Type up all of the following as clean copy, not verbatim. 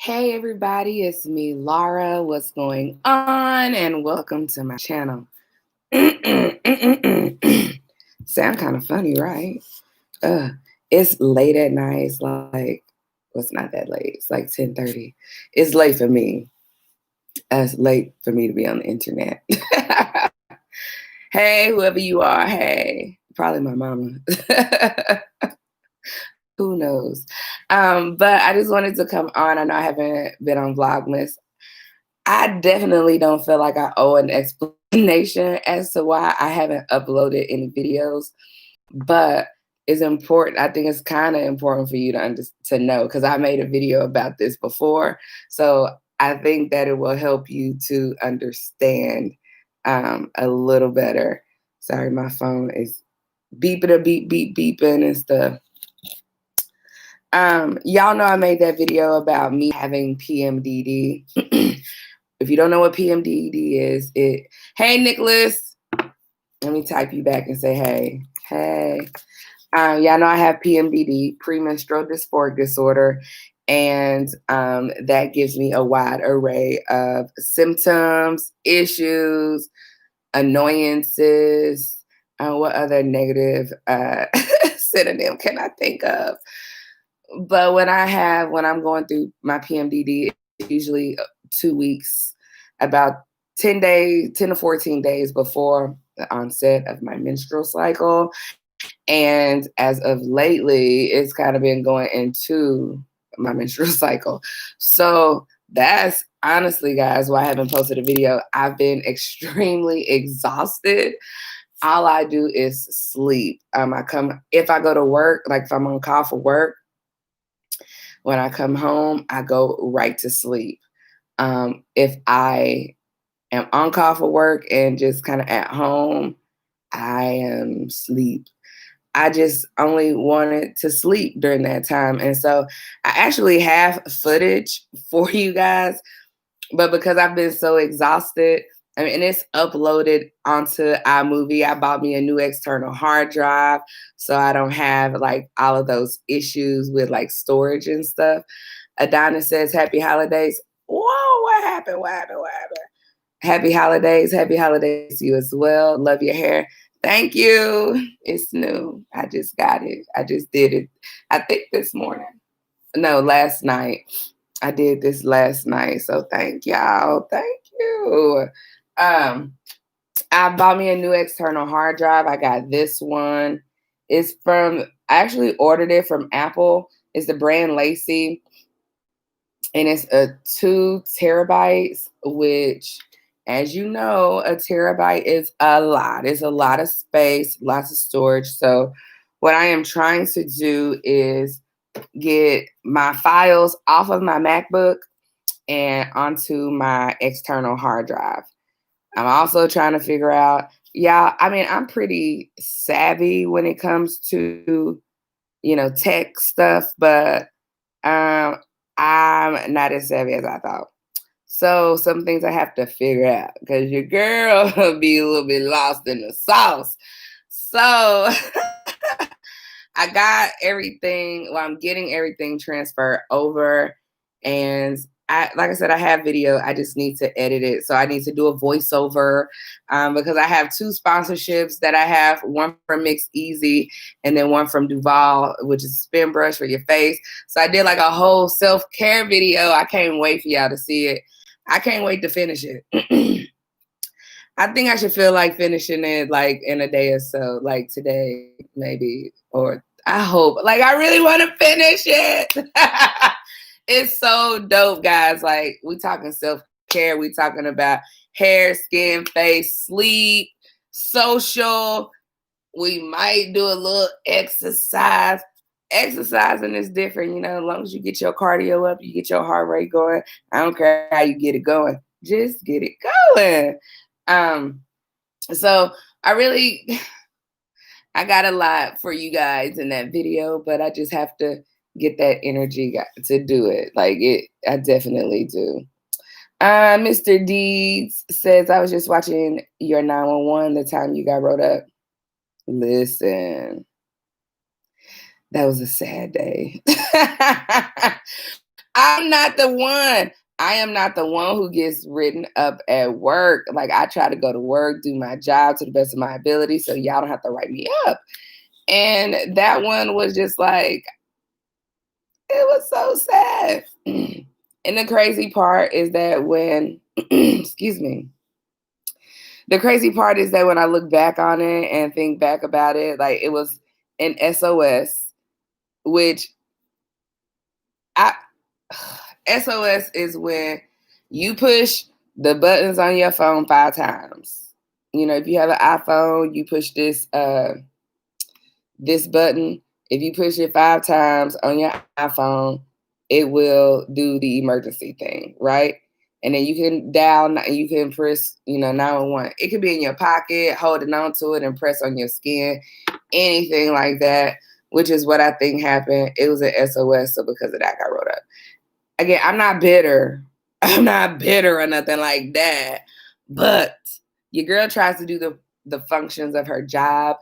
Hey everybody, it's me, Laura. What's going on? And welcome to my channel. Sound kind of funny, right? It's late at night. It's like, well, it's not that late. It's like 10:30. It's late for me. It's late for me to be on the internet. Hey, whoever you are, hey. Probably my mama. Who knows? But I just wanted to come on. I know I haven't been on Vlogmas. I definitely don't feel like I owe an explanation as to why I haven't uploaded any videos, but it's important. I think it's kind of important for you to know because I made a video about this before. So I think that it will help you to understand a little better. Sorry, my phone is beeping a beep beep beeping and stuff. Y'all know I made that video about me having PMDD. If you don't know what PMDD is, hey, Nicholas, let me type you back and say, hey. Y'all know I have PMDD, premenstrual dysphoric disorder, and that gives me a wide array of symptoms, issues, annoyances. What other negative synonym can I think of? But when I'm going through my PMDD, it's usually 2 weeks, about 10 to 14 days before the onset of my menstrual cycle. And as of lately, it's kind of been going into my menstrual cycle. So that's honestly, guys, why I haven't posted a video. I've been extremely exhausted. All I do is sleep. If I go to work, like if I'm on call for work, when I come home, I go right to sleep. If I am on call for work and just kind of at home, I am sleep. I just only wanted to sleep during that time. And so I actually have footage for you guys, but because I've been so exhausted, and it's uploaded onto iMovie. I bought me a new external hard drive so I don't have like all of those issues with like storage and stuff. Adonis says, Happy holidays. Whoa, what happened? What happened? What happened? Happy holidays. Happy holidays to you as well. Love your hair. Thank you. It's new. I just got it. I just did it, I think this morning. No, last night. I did this last night. So thank y'all. Thank you. I bought me a new external hard drive. I got this one. I actually ordered it from Apple. It's the brand Lacey. And it's a 2 terabytes, which, as you know, a terabyte is a lot. It's a lot of space, lots of storage. So what I am trying to do is get my files off of my MacBook and onto my external hard drive. I'm also trying to figure out, I'm pretty savvy when it comes to, tech stuff, but I'm not as savvy as I thought. So some things I have to figure out because your girl will be a little bit lost in the sauce. So I got everything. Well, I'm getting everything transferred over, and like I said, I have video. I just need to edit it. So I need to do a voiceover because I have 2 sponsorships that I have. One from Mix Easy, and then one from Duval, which is a spin brush for your face. So I did like a whole self-care video. I can't wait for y'all to see it. I can't wait to finish it. I think I should feel like finishing it like in a day or so, like today, maybe, or I hope. Like I really want to finish it. It's so dope, guys. Like we talking self-care, we talking about hair, skin, face, sleep, social. We might do a little exercise. Exercising is different, as long as you get your cardio up, you get your heart rate going. I don't care how you get it going. Just get it going. So I got a lot for you guys in that video, but I just have to get that energy to do it. I definitely do. Mr. Deeds says, I was just watching your 911 the time you got wrote up. Listen, that was a sad day. I I'm not the one. I am not the one who gets written up at work. Like, I try to go to work, do my job to the best of my ability, so y'all don't have to write me up. And that one was just like, it was so sad. And the crazy part is that when, excuse me, the crazy part is that when I look back on it and think back about it, like it was an SOS, which I SOS is when you push the buttons on your phone 5 times. You know, if you have an iPhone, you push this button. If you push it 5 times on your iPhone, it will do the emergency thing, right? And then you can dial, you can press, 911. It could be in your pocket, holding on to it and press on your skin, anything like that, which is what I think happened. It was an SOS, so because of that, I got wrote up. Again, I'm not bitter. I'm not bitter or nothing like that. But your girl tries to do the functions of her job.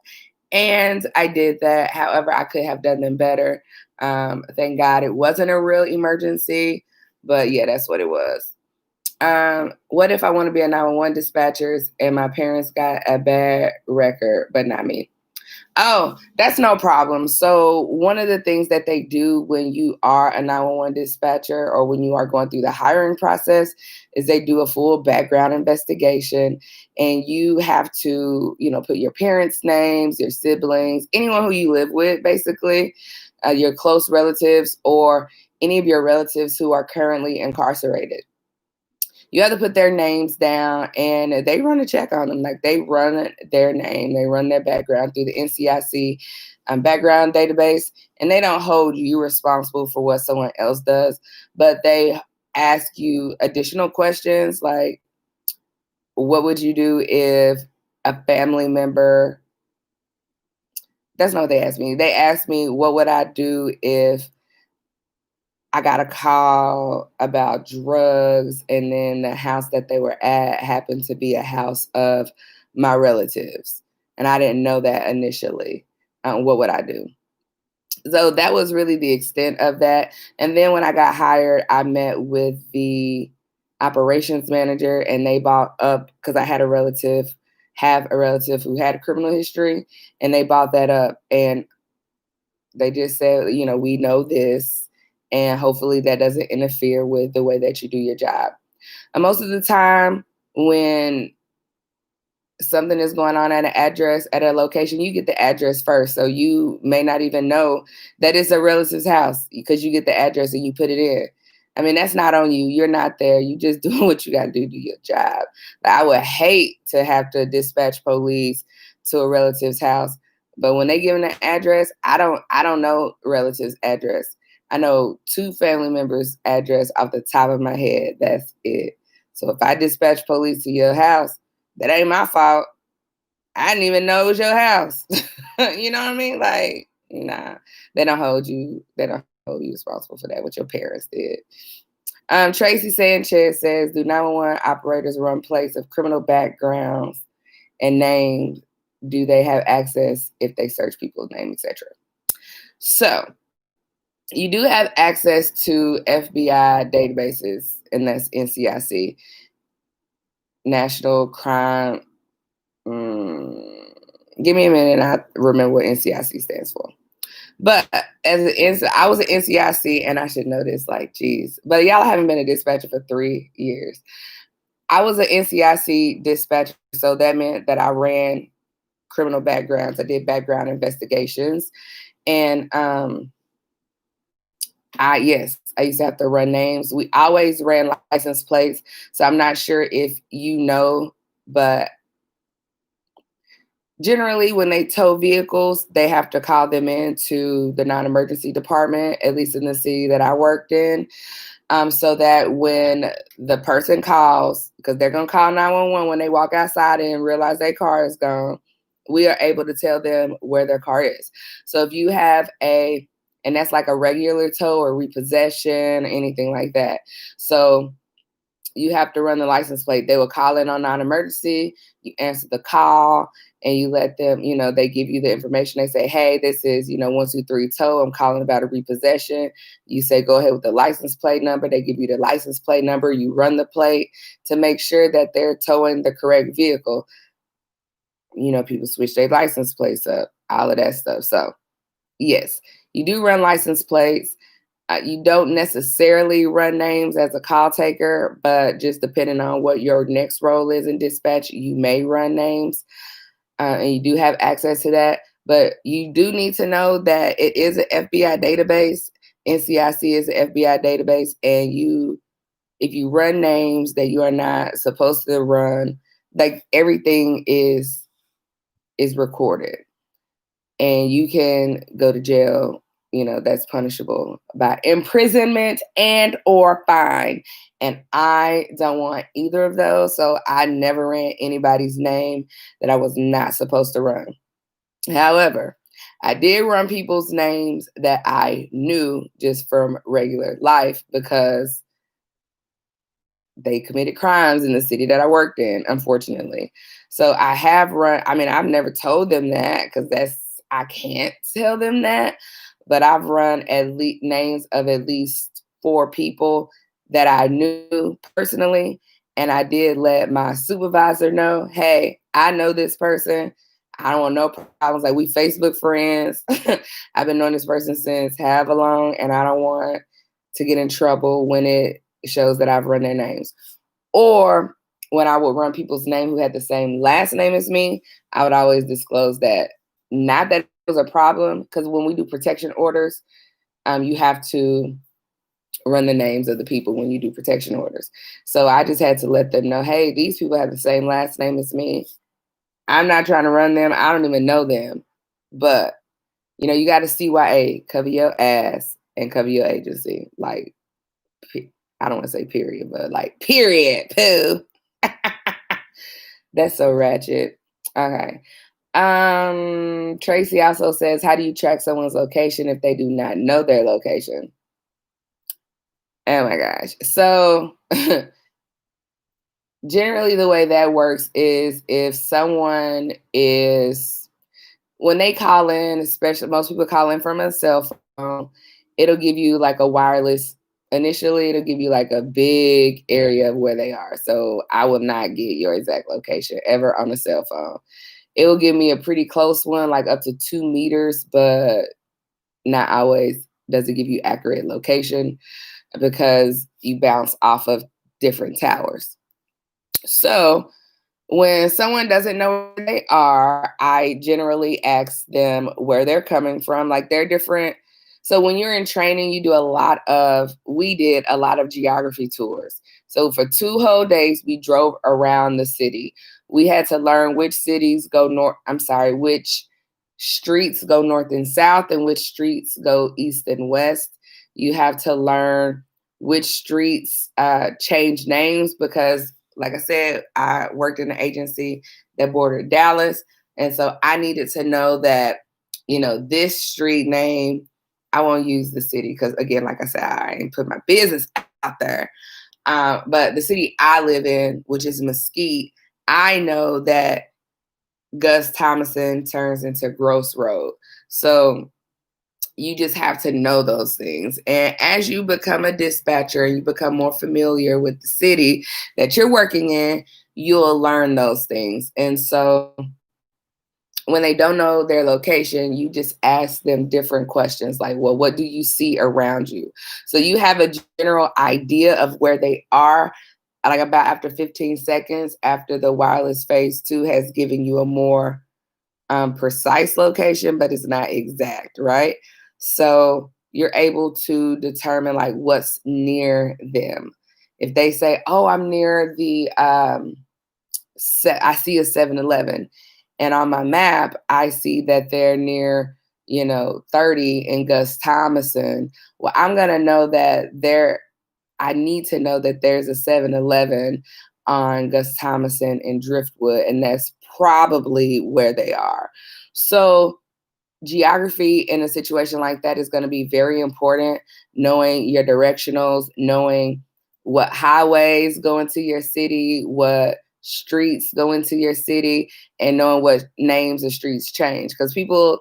And I did that. However, I could have done them better. Thank God it wasn't a real emergency. But yeah, that's what it was. What if I want to be a 911 dispatcher and my parents got a bad record, but not me? Oh, that's no problem. So one of the things that they do when you are a 911 dispatcher or when you are going through the hiring process is they do a full background investigation, and you have to, put your parents' names, your siblings, anyone who you live with, basically, your close relatives or any of your relatives who are currently incarcerated. You have to put their names down, and they run a check on them. Like, they run their name, they run their background through the NCIC background database, and they don't hold you responsible for what someone else does, but they ask you additional questions like, what would you do if a family member, that's not what they asked me. They asked me, what would I do if I got a call about drugs, and then the house that they were at happened to be a house of my relatives. And I didn't know that initially. What would I do? So that was really the extent of that. And then when I got hired, I met with the operations manager, and they bought up, because I had have a relative who had a criminal history, and they bought that up. And they just said, we know this, and hopefully that doesn't interfere with the way that you do your job. And most of the time, when something is going on at an address, at a location, you get the address first. So you may not even know that it's a relative's house because you get the address and you put it in. I mean, that's not on you. You're not there. You just doing what you got to do your job. Like, I would hate to have to dispatch police to a relative's house, but when they give an address, I don't know relative's address. I know 2 family members' address off the top of my head. That's it. So if I dispatch police to your house, that ain't my fault. I didn't even know it was your house. You know what I mean? Like, nah, they don't hold you. They don't hold you responsible for that. What your parents did. Tracy Sanchez says, do 911 operators run plates of criminal backgrounds and names? Do they have access if they search people's names, etc.? So you do have access to FBI databases, and that's NCIC, National Crime. Give me a minute, and I remember what NCIC stands for. But I was an NCIC, and I should know this, like, geez. But y'all haven't been a dispatcher for 3 years. I was an NCIC dispatcher, so that meant that I ran criminal backgrounds. I did background investigations, and I used to have to run names. We always ran license plates, so I'm not sure if you know, but generally, when they tow vehicles, they have to call them into the non-emergency department, at least in the city that I worked in, so that when the person calls, because they're going to call 911 when they walk outside and realize their car is gone, we are able to tell them where their car is. So if you have and that's like a regular tow or repossession, anything like that. So you have to run the license plate. They will call in on non-emergency. You answer the call, and you let them, they give you the information. They say, hey, this is, 123 tow. I'm calling about a repossession. You say, go ahead with the license plate number. They give you the license plate number. You run the plate to make sure that they're towing the correct vehicle. People switch their license plates up, all of that stuff. So, yes, you do run license plates. You don't necessarily run names as a call taker, but just depending on what your next role is in dispatch, you may run names, and you do have access to that. But you do need to know that it is an FBI database. NCIC is an FBI database, and if you run names that you are not supposed to run, like everything is recorded, and you can go to jail. That's punishable by imprisonment and or fine. And I don't want either of those. So I never ran anybody's name that I was not supposed to run. However, I did run people's names that I knew just from regular life because they committed crimes in the city that I worked in, unfortunately. So I have run, I've never told them that because I can't tell them that, but I've run at least names of at least 4 people that I knew personally. And I did let my supervisor know, hey, I know this person. I don't want no problems. Like, we Facebook friends. I've been knowing this person since however long, and I don't want to get in trouble when it shows that I've run their names. Or when I would run people's name who had the same last name as me, I would always disclose that. Not that it was a problem, because when we do protection orders, you have to run the names of the people when you do protection orders. So I just had to let them know, hey, these people have the same last name as me. I'm not trying to run them. I don't even know them. But, you got to CYA, cover your ass and cover your agency. Like, I don't want to say period, but like period, poo. That's so ratchet. Okay. Tracy also says, how do you track someone's location if they do not know their location? Oh my gosh. So generally the way that works is if someone is, when they call in, especially most people call in from a cell phone, it'll give you like a wireless. Initially, it'll give you like a big area of where they are. So I will not get your exact location ever on a cell phone. It will give me a pretty close one, like up to 2 meters, but not always does it give you accurate location because you bounce off of different towers. So when someone doesn't know where they are, I generally ask them where they're coming from. Like, they're different. So when you're in training, we did a lot of geography tours. So for 2 whole days, we drove around the city. We had to learn which streets go north and south and which streets go east and west. You have to learn which streets change names because, like I said, I worked in an agency that bordered Dallas. And so I needed to know that, this street name, I won't use the city because, again, like I said, I ain't put my business out there. But the city I live in, which is Mesquite, I know that Gus Thomason turns into Gross Road. So you just have to know those things. And as you become a dispatcher and you become more familiar with the city that you're working in, you'll learn those things. And so when they don't know their location, you just ask them different questions like, well, what do you see around you? So you have a general idea of where they are. Like about after 15 seconds, after the wireless phase 2 has given you a more precise location, but it's not exact, right? So you're able to determine like what's near them. If they say, oh, I'm near the, I see a 7-Eleven, and on my map, I see that they're near, 30 in Gus Thomason. Well, I'm going to know that I need to know that there's a 7-Eleven on Gus Thomason in Driftwood, and that's probably where they are. So geography in a situation like that is going to be very important. Knowing your directionals, knowing what highways go into your city, what streets go into your city and knowing what names of streets change. Because people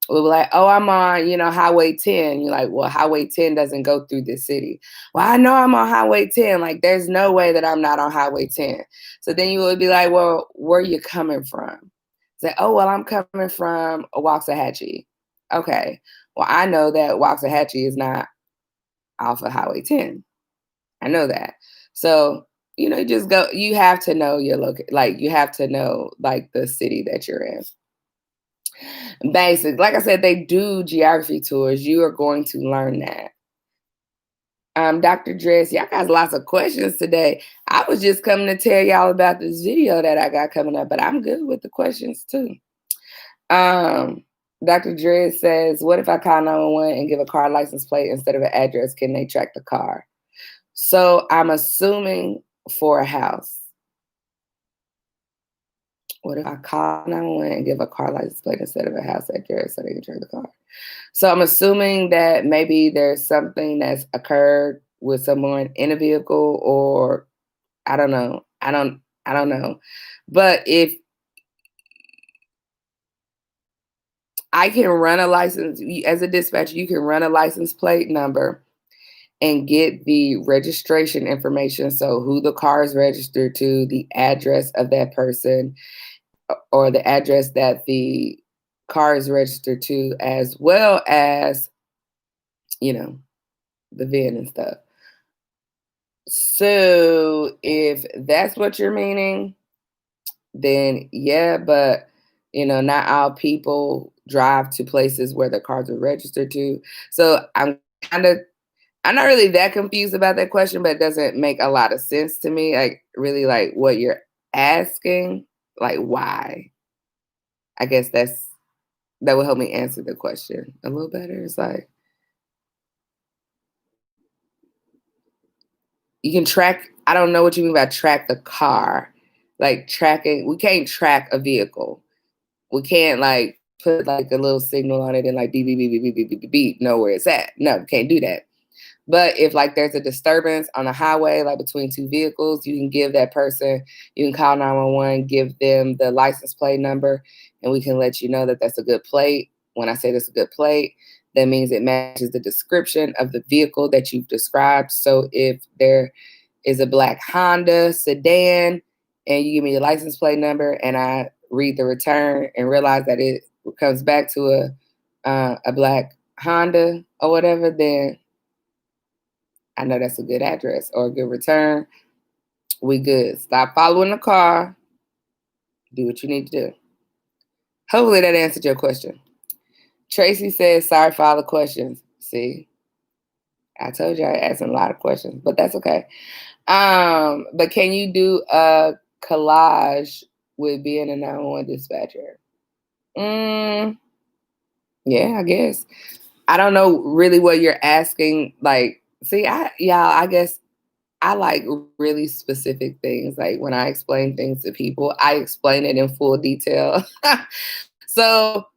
will be like, oh, I'm on, Highway 10. You're like, well, Highway 10 doesn't go through this city. Well, I know I'm on Highway 10. Like, there's no way that I'm not on Highway 10. So then you would be like, well, where are you coming from? Say, oh, well, I'm coming from Waxahachie. Okay. Well, I know that Waxahachie is not off of Highway 10. I know that. So, you have to know your like you have to know like the city that you're in. Basic. Like I said, they do geography tours. You are going to learn that. Dr. Dress, y'all got lots of questions today. I was just coming to tell y'all about this video that I got coming up, but I'm good with the questions too. Dr. Dress says, what if I call 911 and give a car license plate instead of an address? Can they track the car? So I'm assuming for a house. What if I call 911 and give a car license plate instead of a house address so they can track the car? So I'm assuming that maybe there's something that's occurred with someone in a vehicle, or I don't know. I don't know. But if I can run a license as a dispatcher, you can run a license plate number and get the registration information. So who the car is registered to, the address of that person, or the address that the car is registered to, as well as, the VIN and stuff. So if that's what you're meaning, then yeah, but not all people drive to places where their cars are registered to. So I'm not really that confused about that question, but it doesn't make a lot of sense to me. Like really like what you're asking, like why? I guess that will help me answer the question a little better. It's like you can track, I don't know what you mean by track the car. Like tracking, we can't track a vehicle. We can't like put like a little signal on it and like beep, beep, beep, beep, beep, beep, beep, beep, beep, know where it's at. No, we can't do that. But if like there's a disturbance on a highway, like between two vehicles, you can give that person, you can call 911, give them the license plate number, and we can let you know that that's a good plate. When I say that's a good plate, that means it matches the description of the vehicle that you've described. So if there is a black Honda sedan and you give me your license plate number and I read the return and realize that it comes back to a black Honda or whatever, then I know that's a good address or a good return. We good. Stop following the car. Do what you need to do. Hopefully that answered your question. Tracy says, sorry for all the questions. See, I told you I asked a lot of questions, but that's okay. But can you do a collage with being a 911 dispatcher? Yeah, I guess. I don't know really what you're asking. Like, see, I guess I like really specific things. Like when I explain things to people, I explain it in full detail. So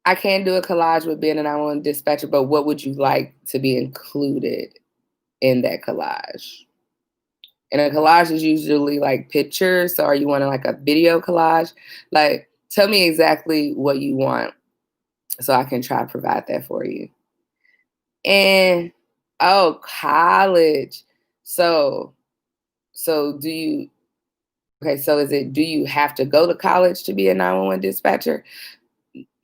I can do a collage with being an 911 dispatcher, but what would you like to be included in that collage? And a collage is usually like pictures. So are you wanting like a video collage? Like, tell me exactly what you want so I can try to provide that for you. And oh, college. So do you okay, so do you have to go to college to be a 911 dispatcher?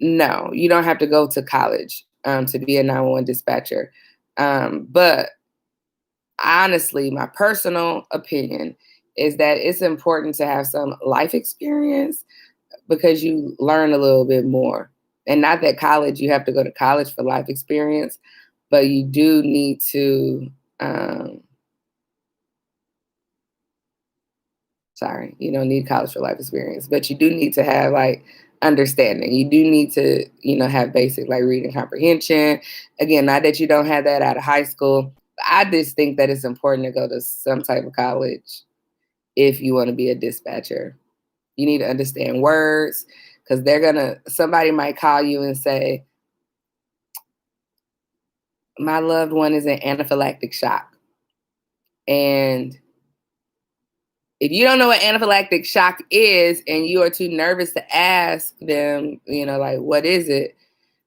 No, you don't have to go to college to be a 911 dispatcher. But honestly, my personal opinion is that it's important to have some life experience because you learn a little bit more. And not that college, you have to go to college for life experience, but you do need to, you don't need college for life experience, but you do need to have like understanding. You do need to, have basic like reading comprehension. Again, not that you don't have that out of high school. I just think that it's important to go to some type of college if you want to be a dispatcher. You need to understand words because somebody might call you and say, my loved one is in anaphylactic shock. And If you don't know what anaphylactic shock is and you are too nervous to ask them, like, what is it?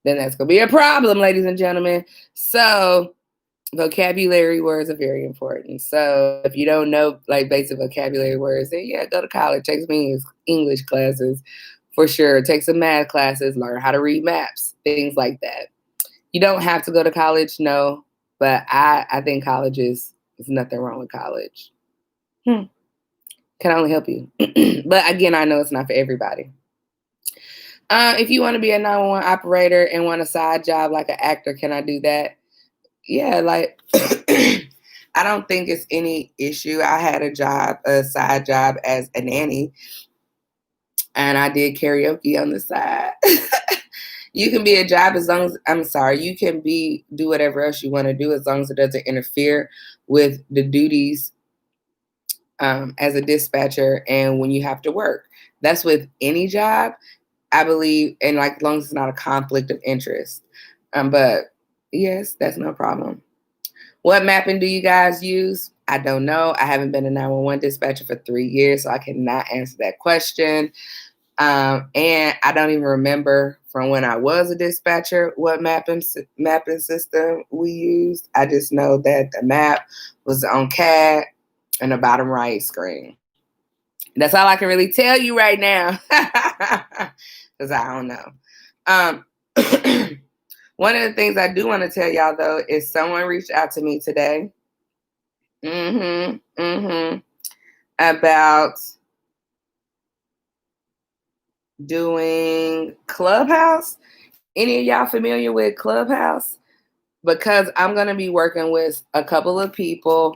Then that's going to be a problem, ladies and gentlemen. So vocabulary words are very important. So if you don't know like basic vocabulary words, then yeah, go to college, take some English classes for sure. Take some math classes, learn how to read maps, things like that. You don't have to go to college, no, but I think college there's nothing wrong with college. Can only help you. But again, I know it's not for everybody. If you want to be a 911 operator and want a side job like an actor, can I do that? Yeah, like I don't think it's any issue. I had a side job as a nanny, and I did karaoke on the side. You can be a job you can do whatever else you want to do as long as it doesn't interfere with the duties as a dispatcher and when you have to work. That's with any job, I believe, and like as long as it's not a conflict of interest. But yes, that's no problem. What mapping do you guys use? I don't know. I haven't been a 911 dispatcher for 3 years, so I cannot answer that question. And I don't even remember from when I was a dispatcher what mapping system we used. I just know that the map was on CAD and the bottom right screen. That's all I can really tell you right now, because I don't know. One of the things I do want to tell y'all, though, is someone reached out to me today about doing Clubhouse. Any of y'all familiar with Clubhouse? Because I'm going to be working with a couple of people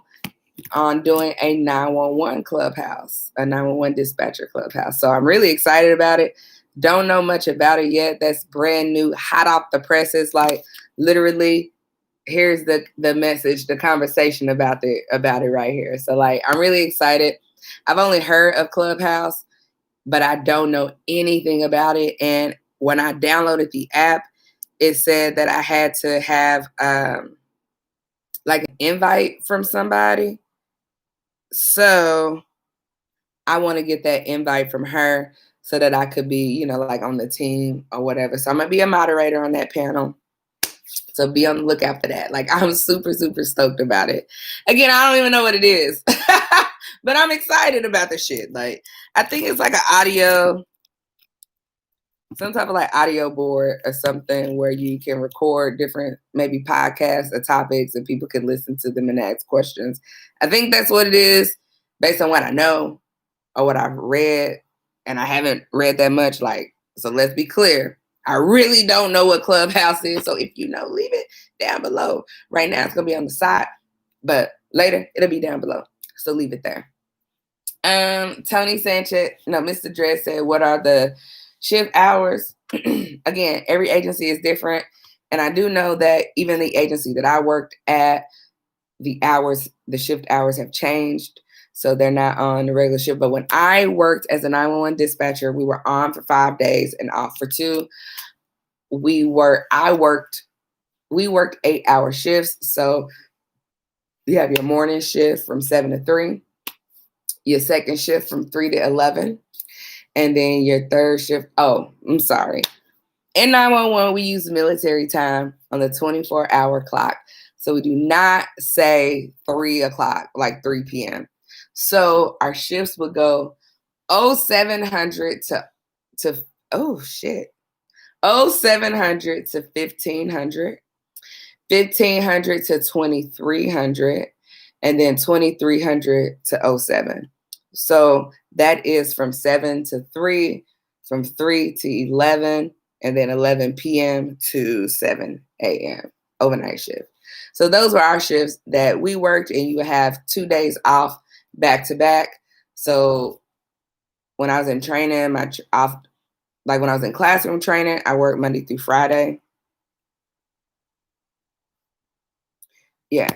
on doing a 911 clubhouse, a 911 dispatcher clubhouse. So I'm really excited about it. Don't know much about it yet. That's brand new, hot off the presses. Like literally, here's the message, the conversation about it right here. So like, I'm really excited. I've only heard of Clubhouse, but I don't know anything about it. And when I downloaded the app, it said that I had to have like an invite from somebody. So I want to get that invite from her so that I could be, like on the team or whatever. So I'm going to be a moderator on that panel. So be on the lookout for that. Like I'm super, super stoked about it. Again, I don't even know what it is, but I'm excited about the shit. Like I think it's like an audio, some type of like audio board or something where you can record different maybe podcasts or topics and people can listen to them and ask questions. I think that's what it is based on what I know or what I've read. And I haven't read that much. So let's be clear. I really don't know what Clubhouse is. So if you know, leave it down below. Right now it's going to be on the side, but later it'll be down below. So leave it there. Tony Sanchez, Mr. Dredd said, what are the shift hours? Again, every agency is different. And I do know that even the agency that I worked at, the shift hours have changed. So they're not on the regular shift. But when I worked as a 911 dispatcher, we were on for 5 days and off for 2. We worked 8-hour shifts. So you have your morning shift from 7 to 3, your second shift from 3 to 11, and then your third shift. Oh, I'm sorry. In 911, we use military time on the 24-hour clock. So we do not say 3 o'clock, like 3 p.m. So our shifts would go 0700 to 0700 to 1500, 1500 to 2300, and then 2300 to 07. So that is from 7 to 3, from 3 to 11, and then 11 p.m. to 7 a.m. overnight shift. So those were our shifts that we worked, and you would have 2 days off back to back. So when I was in training, when I was in classroom training, I worked Monday through Friday. Yeah.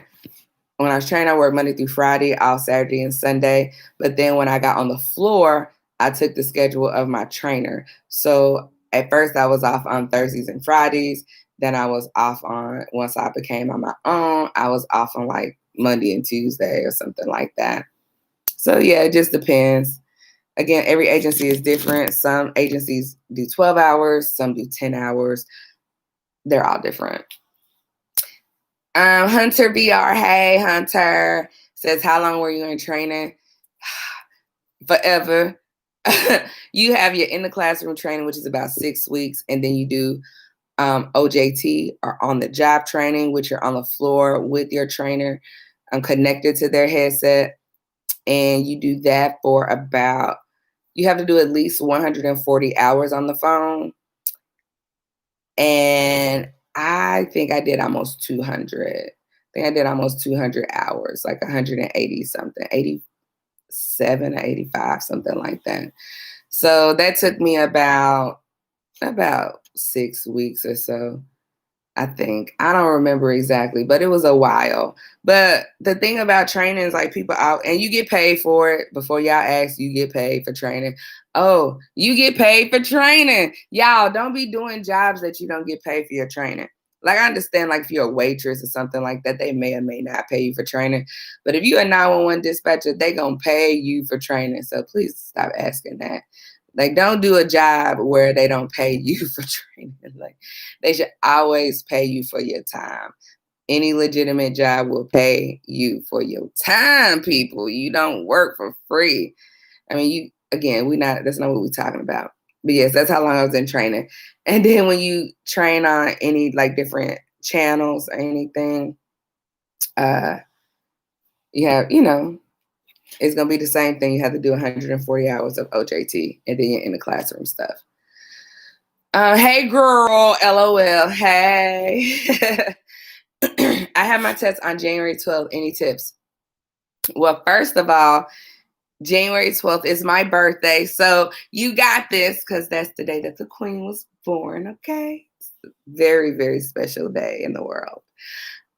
When I was training, I worked Monday through Friday, off Saturday and Sunday. But then when I got on the floor, I took the schedule of my trainer. So at first I was off on Thursdays and Fridays. Then I was off once I became on my own, I was off on like Monday and Tuesday or something like that. So yeah, it just depends. Again, every agency is different. Some agencies do 12 hours, some do 10 hours. They're all different. Hunter VR, hey Hunter, says, how long were you in training? Forever. You have your in the classroom training, which is about 6 weeks, and then you do OJT, or on the job training, which you're on the floor with your trainer, connected to their headset, and you do that for about, you have to do at least 140 hours on the phone. And I think I did almost 200. I think I did almost 200 hours, like 180 something, 87 or 85, something like that. So that took me about 6 weeks or so. I think. I don't remember exactly, but it was a while. But the thing about training is, like, people out, and you get paid for it. Before y'all ask, you get paid for training. Oh, you get paid for training. Y'all don't be doing jobs that you don't get paid for your training. Like, I understand, like, if you're a waitress or something like that, they may or may not pay you for training. But if you're a 911 dispatcher, they gonna pay you for training. So please stop asking that. Like, don't do a job where they don't pay you for training. Like, they should always pay you for your time. Any legitimate job will pay you for your time, people. You don't work for free. I mean, that's not what we're talking about. But yes, that's how long I was in training. And then when you train on any, like, different channels or anything, you have, it's going to be the same thing. You have to do 140 hours of OJT, and then you're in the classroom stuff. Hey, girl, LOL. Hey. I have my test on January 12th. Any tips? Well, first of all, January 12th is my birthday. So you got this, because that's the day that the queen was born, okay? It's a very, very special day in the world.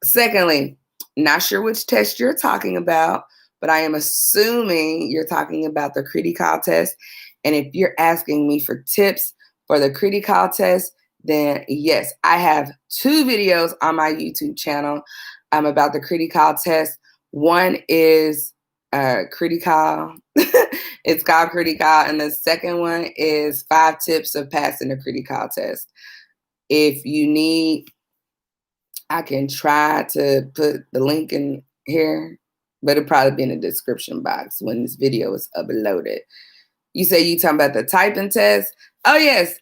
Secondly, not sure which test you're talking about, but I am assuming you're talking about the critical test. And if you're asking me for tips for the critical test, then yes, I have 2 videos on my YouTube channel about the critical test. One is critical. It's called critical. And the second one is 5 tips of passing the critical test. If you need, I can try to put the link in here, but it'll probably be in the description box when this video is uploaded. You say you talking about the typing test? Oh, yes.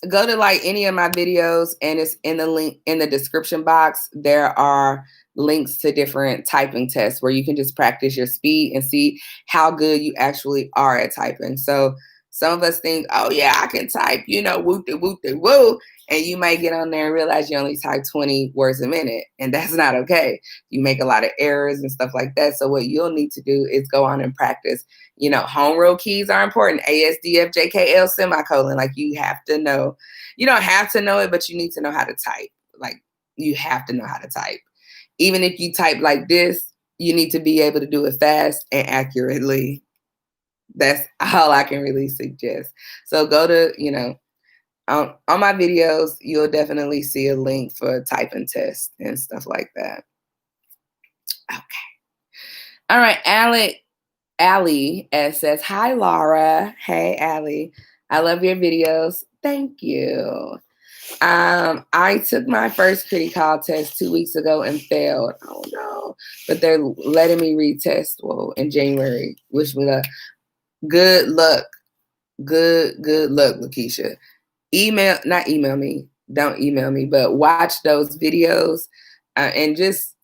Go to, like, any of my videos, and it's in the link in the description box. There are links to different typing tests where you can just practice your speed and see how good you actually are at typing. So some of us think, oh yeah, I can type, woo. And you might get on there and realize you only type 20 words a minute. And that's not okay. You make a lot of errors and stuff like that. So what you'll need to do is go on and practice. Home rule keys are important. ASDFJKL semicolon. Like, you have to know. You don't have to know it, but you need to know how to type. Like, you have to know how to type. Even if you type like this, you need to be able to do it fast and accurately. That's all I can really suggest. So go to, on my videos, you'll definitely see a link for a typing test and stuff like that. Okay. All right. Allie says, hi, Laura. Hey, Allie. I love your videos. Thank you. I took my first critical test 2 weeks ago and failed. Oh no. But they're letting me retest, in January. Wish me luck. Good luck. Good luck, Lakeisha. Not email me. Don't email me, but watch those videos and just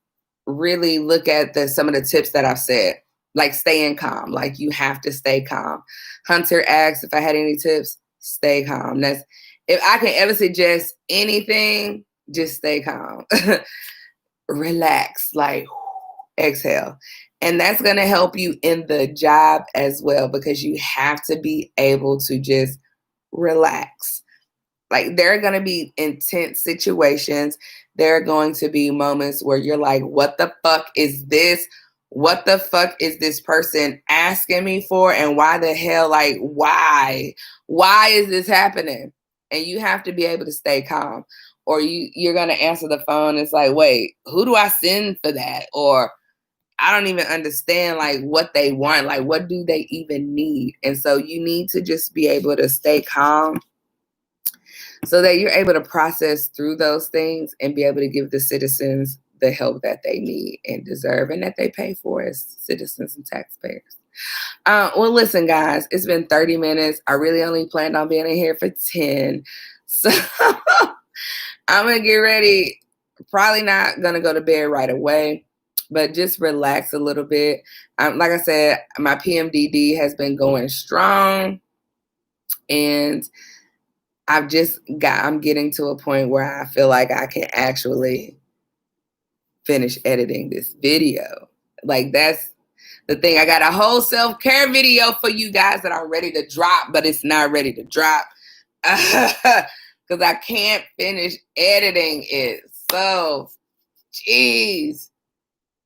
really look at some of the tips that I've said. Like, staying calm. Like, you have to stay calm. Hunter asked if I had any tips. Stay calm. If I can ever suggest anything, just stay calm. Relax. Like, exhale. And that's going to help you in the job as well, because you have to be able to just relax. Like, there are going to be intense situations. There are going to be moments where you're like, what the fuck is this? What the fuck is this person asking me for? And why the hell, like, why? Why is this happening? And you have to be able to stay calm. Or you're going to answer the phone. It's like, wait, who do I send for that? Or I don't even understand like what they want. Like, what do they even need? And so you need to just be able to stay calm so that you're able to process through those things and be able to give the citizens the help that they need and deserve and that they pay for as citizens and taxpayers. Well, listen, guys, it's been 30 minutes. I really only planned on being in here for 10. So I'm going to get ready. Probably not going to go to bed right away, but just relax a little bit. Like I said, my PMDD has been going strong, and I'm getting to a point where I feel like I can actually finish editing this video. Like, that's the thing. I got a whole self-care video for you guys that I'm ready to drop, but it's not ready to drop because I can't finish editing it. So, jeez.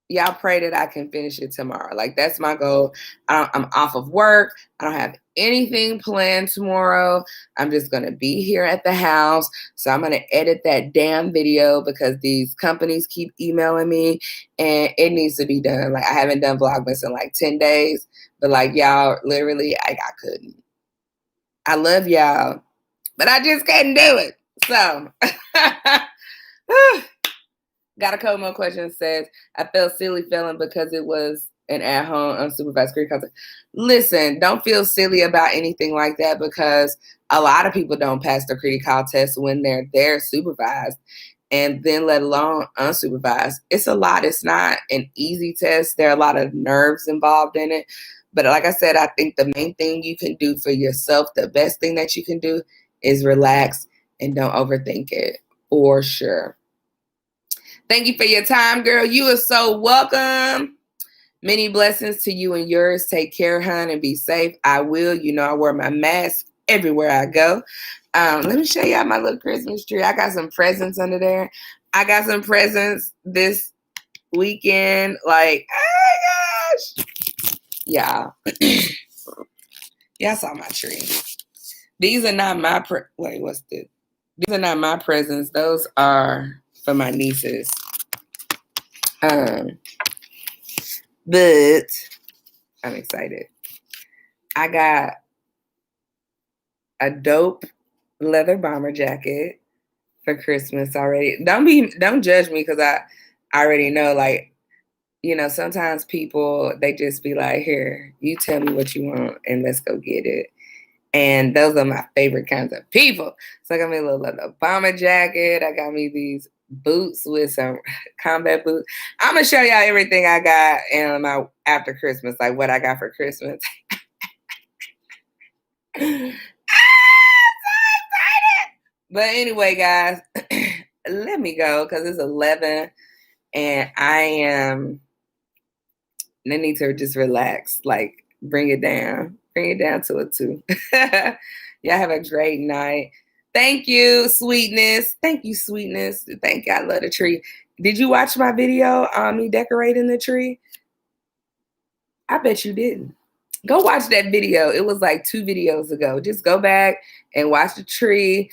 Y'all pray that I can finish it tomorrow. Like, that's my goal. I'm off of work. I don't have anything planned tomorrow. I'm just going to be here at the house. So I'm going to edit that damn video because these companies keep emailing me and it needs to be done. Like, I haven't done Vlogmas in like 10 days, but like, y'all, literally, I couldn't. I love y'all, but I just couldn't do it. So, got a couple more questions. Says, I felt silly feeling because it was an at-home unsupervised career counselor. Listen, don't feel silly about anything like that because a lot of people don't pass the critical test when they're supervised, and then let alone unsupervised. It's a lot. It's not an easy test. There are a lot of nerves involved in it. But like I said, I think the main thing you can do for yourself, the best thing that you can do is relax and don't overthink it, for sure. Thank you for your time, girl. You are so welcome. Many blessings to you and yours. Take care, hon, and be safe. I will. You know, I wear my mask everywhere I go. Let me show y'all my little Christmas tree. I got some presents under there. I got some presents this weekend. Like, oh my gosh. Y'all. Y'all saw my tree. These are not my These are not my presents. Those are for my nieces. But I'm excited. I got a dope leather bomber jacket for Christmas already. Don't judge me because I already know, like, you know, sometimes people, they just be like, here, you tell me what you want and let's go get it. And those are my favorite kinds of people. So I got me a little leather bomber jacket. I got me these boots with some combat boots. I'm gonna show y'all everything I got in my after Christmas, like what I got for Christmas. I'm so excited. But anyway, guys, let me go because it's 11 and I need to just relax, like bring it down to a 2. Y'all have a great night. Thank you, sweetness. Thank you, sweetness. Thank you. I love the tree. Did you watch my video on me decorating the tree? I bet you didn't. Go watch that video. It was like 2 videos ago. Just go back and watch the tree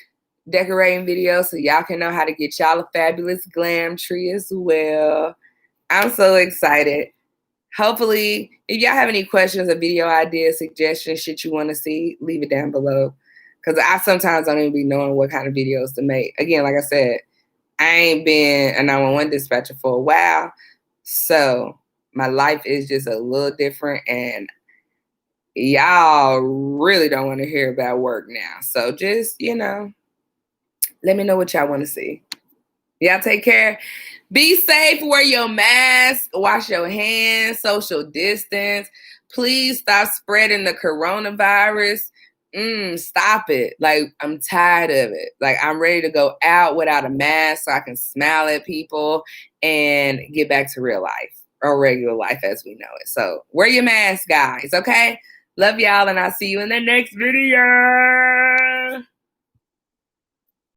decorating video so y'all can know how to get y'all a fabulous glam tree as well. I'm so excited. Hopefully, if y'all have any questions or video ideas, suggestions, shit you want to see, leave it down below. Because I sometimes don't even be knowing what kind of videos to make. Again, like I said, I ain't been a 911 dispatcher for a while. So my life is just a little different. And y'all really don't want to hear about work now. So just, you know, let me know what y'all want to see. Y'all take care. Be safe, wear your mask, wash your hands, social distance. Please stop spreading the coronavirus. Stop it. Like, I'm tired of it. Like, I'm ready to go out without a mask so I can smile at people and get back to real life or regular life as we know it. So wear your mask, guys, okay? Love y'all, and I'll see you in the next video.